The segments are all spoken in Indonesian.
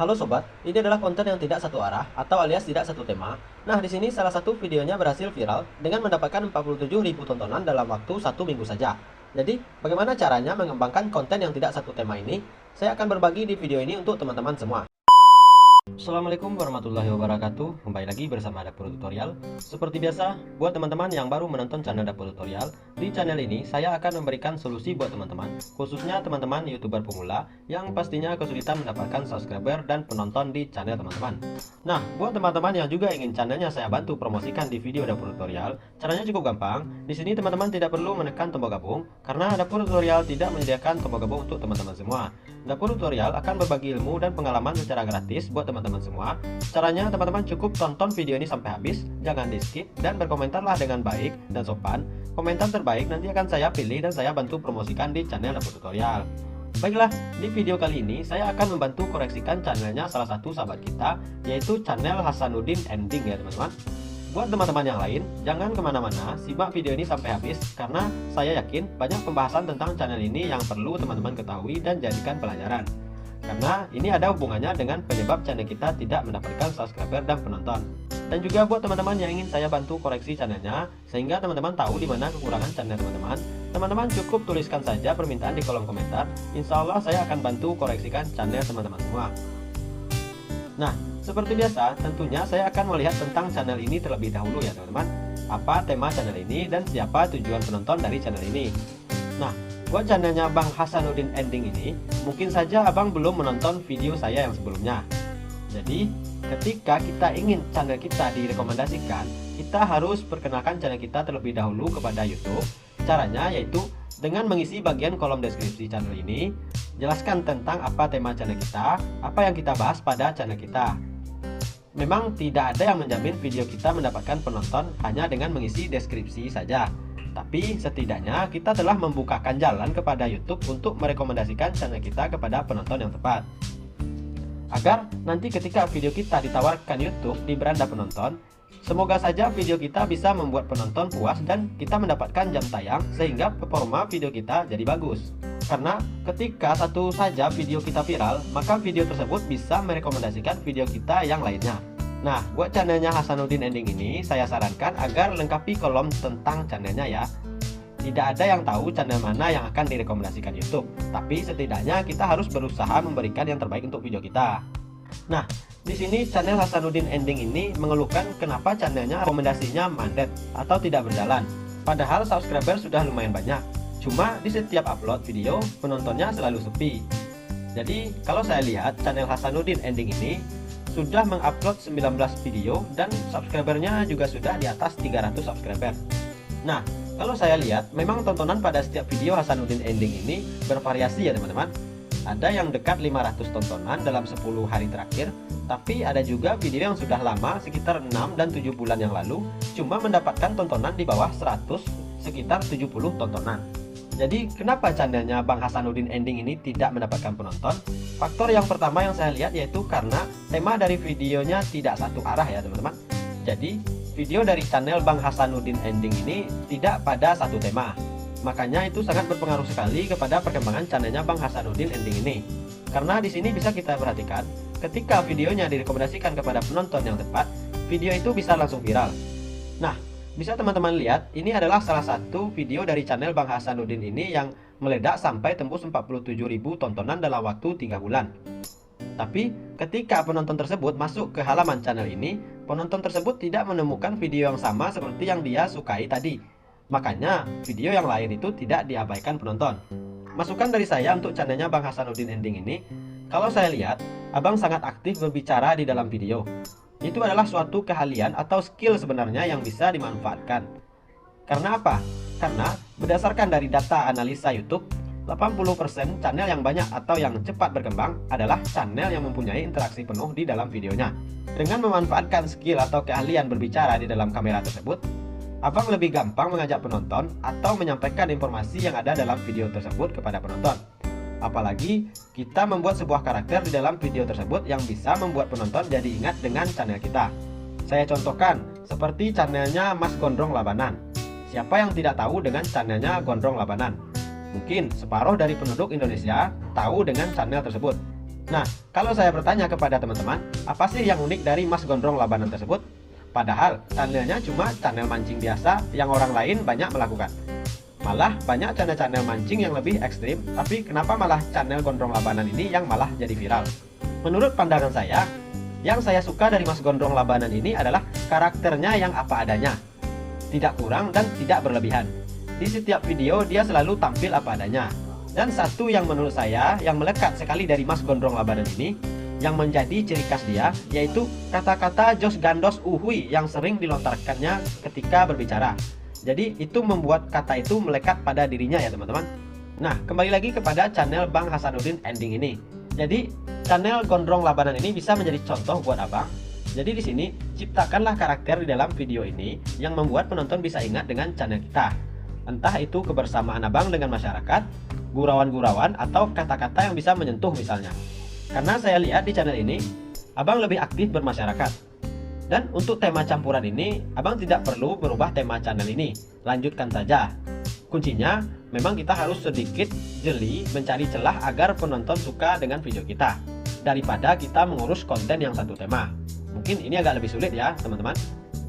Halo sobat, ini adalah konten yang tidak satu arah atau alias tidak satu tema. Nah, di sini salah satu videonya berhasil viral dengan mendapatkan 47.000 tontonan dalam waktu 1 minggu saja. Jadi, bagaimana caranya mengembangkan konten yang tidak satu tema ini? Saya akan berbagi di video ini untuk teman-teman semua. Assalamualaikum warahmatullahi wabarakatuh. Kembali lagi bersama Dapur Tutorial. Seperti biasa, buat teman-teman yang baru menonton channel Dapur Tutorial, di channel ini saya akan memberikan solusi buat teman-teman, khususnya teman-teman YouTuber pemula yang pastinya kesulitan mendapatkan subscriber dan penonton di channel teman-teman. Nah, buat teman-teman yang juga ingin channelnya saya bantu promosikan di video Dapur Tutorial, caranya cukup gampang. Di sini teman-teman tidak perlu menekan tombol gabung karena Dapur Tutorial tidak menyediakan tombol gabung untuk teman-teman semua. Dapur Tutorial akan berbagi ilmu dan pengalaman secara gratis buat teman-teman semua. Caranya teman-teman cukup tonton video ini sampai habis, jangan di skip, dan berkomentarlah dengan baik dan sopan. Komentar terbaik nanti akan saya pilih dan saya bantu promosikan di channel Dapur Tutorial. Baiklah, di video kali ini saya akan membantu koreksikan channelnya salah satu sahabat kita, yaitu channel Hasanuddin Ending ya teman-teman. Buat teman-teman yang lain, jangan kemana-mana, simak video ini sampai habis karena saya yakin banyak pembahasan tentang channel ini yang perlu teman-teman ketahui dan jadikan pelajaran. Karena ini ada hubungannya dengan penyebab channel kita tidak mendapatkan subscriber dan penonton. Dan juga buat teman-teman yang ingin saya bantu koreksi channelnya, sehingga teman-teman tahu di mana kekurangan channel teman-teman. Teman-teman cukup tuliskan saja permintaan di kolom komentar. Insya Allah saya akan bantu koreksikan channel teman-teman semua. Nah, seperti biasa, tentunya saya akan melihat tentang channel ini terlebih dahulu ya teman-teman. Apa tema channel ini dan siapa tujuan penonton dari channel ini. Nah, buat channelnya Bang Hasanuddin Ending ini, mungkin saja abang belum menonton video saya yang sebelumnya. Jadi, ketika kita ingin channel kita direkomendasikan, kita harus perkenalkan channel kita terlebih dahulu kepada YouTube. Caranya yaitu dengan mengisi bagian kolom deskripsi channel ini, jelaskan tentang apa tema channel kita, apa yang kita bahas pada channel kita. Memang tidak ada yang menjamin video kita mendapatkan penonton hanya dengan mengisi deskripsi saja. Tapi setidaknya kita telah membukakan jalan kepada YouTube untuk merekomendasikan channel kita kepada penonton yang tepat. Agar nanti ketika video kita ditawarkan YouTube di beranda penonton, semoga saja video kita bisa membuat penonton puas dan kita mendapatkan jam tayang sehingga performa video kita jadi bagus. Karena ketika satu saja video kita viral, maka video tersebut bisa merekomendasikan video kita yang lainnya. Nah, buat channelnya Hasanuddin Ending ini, saya sarankan agar lengkapi kolom tentang channelnya ya. Tidak ada yang tahu channel mana yang akan direkomendasikan YouTube, tapi setidaknya kita harus berusaha memberikan yang terbaik untuk video kita. Nah, di sini channel Hasanuddin Ending ini mengeluhkan kenapa channelnya rekomendasinya mandet atau tidak berjalan. Padahal subscriber sudah lumayan banyak. Cuma di setiap upload video, penontonnya selalu sepi. Jadi, kalau saya lihat channel Hasanuddin Ending ini sudah mengupload 19 video dan subscribernya juga sudah di atas 300 subscriber. Nah, kalau saya lihat memang tontonan pada setiap video Hasanuddin Ending ini bervariasi ya teman-teman. Ada yang dekat 500 tontonan dalam 10 hari terakhir, tapi ada juga video yang sudah lama sekitar 6 dan 7 bulan yang lalu cuma mendapatkan tontonan di bawah 100 sekitar 70 tontonan. Jadi kenapa channelnya Bang Hasanuddin Ending ini tidak mendapatkan penonton? Faktor yang pertama yang saya lihat yaitu karena tema dari videonya tidak satu arah ya teman-teman. Jadi video dari channel Bang Hasanuddin Ending ini tidak pada satu tema. Makanya itu sangat berpengaruh sekali kepada perkembangan channelnya Bang Hasanuddin Ending ini. Karena di sini bisa kita perhatikan, ketika videonya direkomendasikan kepada penonton yang tepat, video itu bisa langsung viral. Nah, bisa teman-teman lihat, ini adalah salah satu video dari channel Bang Hasanuddin ini yang meledak sampai tembus 47.000 tontonan dalam waktu 3 bulan. Tapi ketika penonton tersebut masuk ke halaman channel ini, penonton tersebut tidak menemukan video yang sama seperti yang dia sukai tadi. Makanya video yang lain itu tidak diabaikan penonton. Masukan dari saya untuk channelnya Bang Hasanuddin Ending ini, kalau saya lihat, abang sangat aktif berbicara di dalam video. Itu adalah suatu keahlian atau skill sebenarnya yang bisa dimanfaatkan. Karena apa? Karena berdasarkan dari data analisa YouTube, 80% channel yang banyak atau yang cepat berkembang adalah channel yang mempunyai interaksi penuh di dalam videonya. Dengan memanfaatkan skill atau keahlian berbicara di dalam kamera tersebut, abang lebih gampang mengajak penonton atau menyampaikan informasi yang ada dalam video tersebut kepada penonton. Apalagi kita membuat sebuah karakter di dalam video tersebut yang bisa membuat penonton jadi ingat dengan channel kita. Saya contohkan seperti channelnya Mas Gondrong Labanan. Siapa yang tidak tahu dengan channelnya Gondrong Labanan? Mungkin separuh dari penduduk Indonesia tahu dengan channel tersebut. Nah, kalau saya bertanya kepada teman-teman, apa sih yang unik dari Mas Gondrong Labanan tersebut? Padahal channelnya cuma channel mancing biasa yang orang lain banyak melakukan. Malah banyak channel-channel mancing yang lebih ekstrim, tapi kenapa malah channel Gondrong Labanan ini yang malah jadi viral? Menurut pandangan saya, yang saya suka dari Mas Gondrong Labanan ini adalah karakternya yang apa adanya, tidak kurang dan tidak berlebihan. Di setiap video dia selalu tampil apa adanya. Dan satu yang menurut saya yang melekat sekali dari Mas Gondrong Labanan ini, yang menjadi ciri khas dia, yaitu kata-kata jos gandos uhui yang sering dilontarkannya ketika berbicara. Jadi itu membuat kata itu melekat pada dirinya ya teman-teman. Nah, kembali lagi kepada channel Bang Hasanuddin Ending ini. Jadi channel Gondrong Labanan ini bisa menjadi contoh buat abang. Jadi di sini ciptakanlah karakter di dalam video ini yang membuat penonton bisa ingat dengan channel kita. Entah itu kebersamaan abang dengan masyarakat, gurauan-gurauan, atau kata-kata yang bisa menyentuh misalnya. Karena saya lihat di channel ini, abang lebih aktif bermasyarakat. Dan untuk tema campuran ini, abang tidak perlu merubah tema channel ini. Lanjutkan saja. Kuncinya, memang kita harus sedikit jeli mencari celah agar penonton suka dengan video kita, daripada kita mengurus konten yang satu tema. Mungkin ini agak lebih sulit ya teman-teman.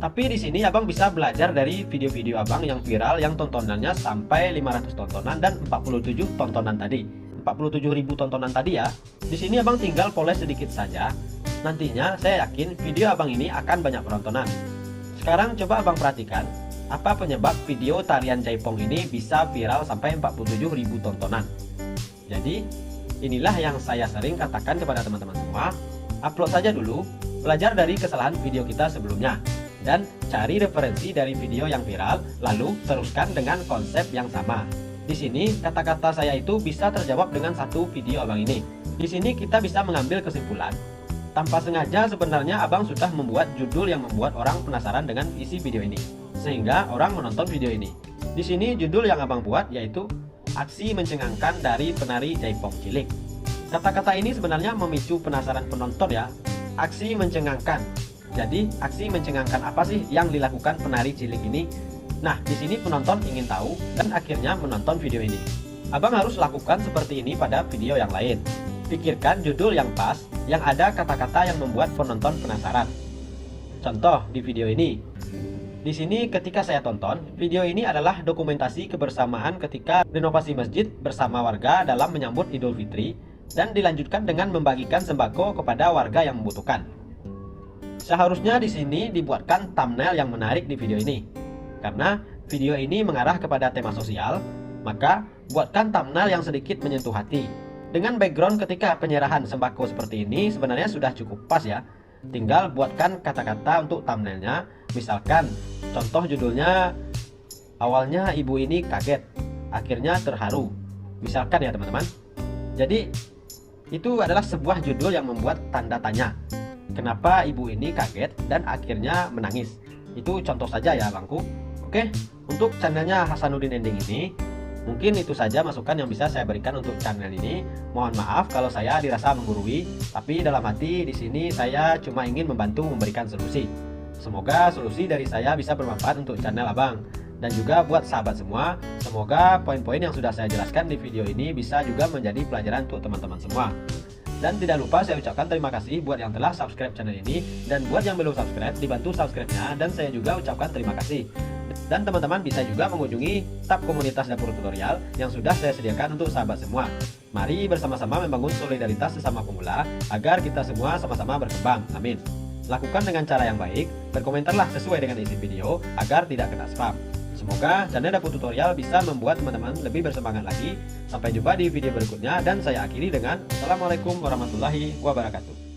Tapi di sini abang bisa belajar dari video-video abang yang viral yang tontonannya sampai 500 tontonan dan 47 tontonan tadi. 47.000 tontonan tadi ya. Di sini abang tinggal poles sedikit saja. Nantinya saya yakin video abang ini akan banyak penontonan. Sekarang coba abang perhatikan, apa penyebab video tarian jaipong ini bisa viral sampai 47.000 tontonan. Jadi inilah yang saya sering katakan kepada teman-teman semua, upload saja dulu, belajar dari kesalahan video kita sebelumnya, dan cari referensi dari video yang viral, lalu teruskan dengan konsep yang sama. Di sini kata-kata saya itu bisa terjawab dengan satu video abang ini. Di sini kita bisa mengambil kesimpulan. Tanpa sengaja sebenarnya abang sudah membuat judul yang membuat orang penasaran dengan isi video ini, sehingga orang menonton video ini. Di sini judul yang abang buat yaitu aksi mencengangkan dari penari jaipong cilik. Kata-kata ini sebenarnya memicu penasaran penonton ya. Aksi mencengangkan. Jadi aksi mencengangkan apa sih yang dilakukan penari cilik ini? Nah, di sini penonton ingin tahu dan akhirnya menonton video ini. Abang harus lakukan seperti ini pada video yang lain. Pikirkan judul yang pas, yang ada kata-kata yang membuat penonton penasaran. Contoh di video ini. Di sini ketika saya tonton, video ini adalah dokumentasi kebersamaan ketika renovasi masjid bersama warga dalam menyambut Idul Fitri dan dilanjutkan dengan membagikan sembako kepada warga yang membutuhkan. Seharusnya di sini dibuatkan thumbnail yang menarik di video ini. Karena video ini mengarah kepada tema sosial, maka buatkan thumbnail yang sedikit menyentuh hati. Dengan background ketika penyerahan sembako seperti ini sebenarnya sudah cukup pas ya. Tinggal buatkan kata-kata untuk thumbnailnya. Misalkan contoh judulnya, awalnya ibu ini kaget, akhirnya terharu. Misalkan ya teman-teman. Jadi itu adalah sebuah judul yang membuat tanda tanya. Kenapa ibu ini kaget dan akhirnya menangis? Itu contoh saja ya bangku. Oke, untuk channelnya Hasanuddin Ending ini, mungkin itu saja masukan yang bisa saya berikan untuk channel ini. Mohon maaf kalau saya dirasa menggurui, tapi dalam hati di sini saya cuma ingin membantu memberikan solusi. Semoga solusi dari saya bisa bermanfaat untuk channel abang. Dan juga buat sahabat semua, semoga poin-poin yang sudah saya jelaskan di video ini bisa juga menjadi pelajaran untuk teman-teman semua. Dan tidak lupa saya ucapkan terima kasih buat yang telah subscribe channel ini, dan buat yang belum subscribe dibantu subscribe-nya, dan saya juga ucapkan terima kasih. Dan teman-teman bisa juga mengunjungi tab komunitas dapur tutorial yang sudah saya sediakan untuk sahabat semua. Mari bersama-sama membangun solidaritas sesama pemula agar kita semua sama-sama berkembang. Amin. Lakukan dengan cara yang baik, berkomentarlah sesuai dengan isi video agar tidak kena spam. Semoga channel dapur tutorial bisa membuat teman-teman lebih bersemangat lagi. Sampai jumpa di video berikutnya, dan saya akhiri dengan Assalamualaikum warahmatullahi wabarakatuh.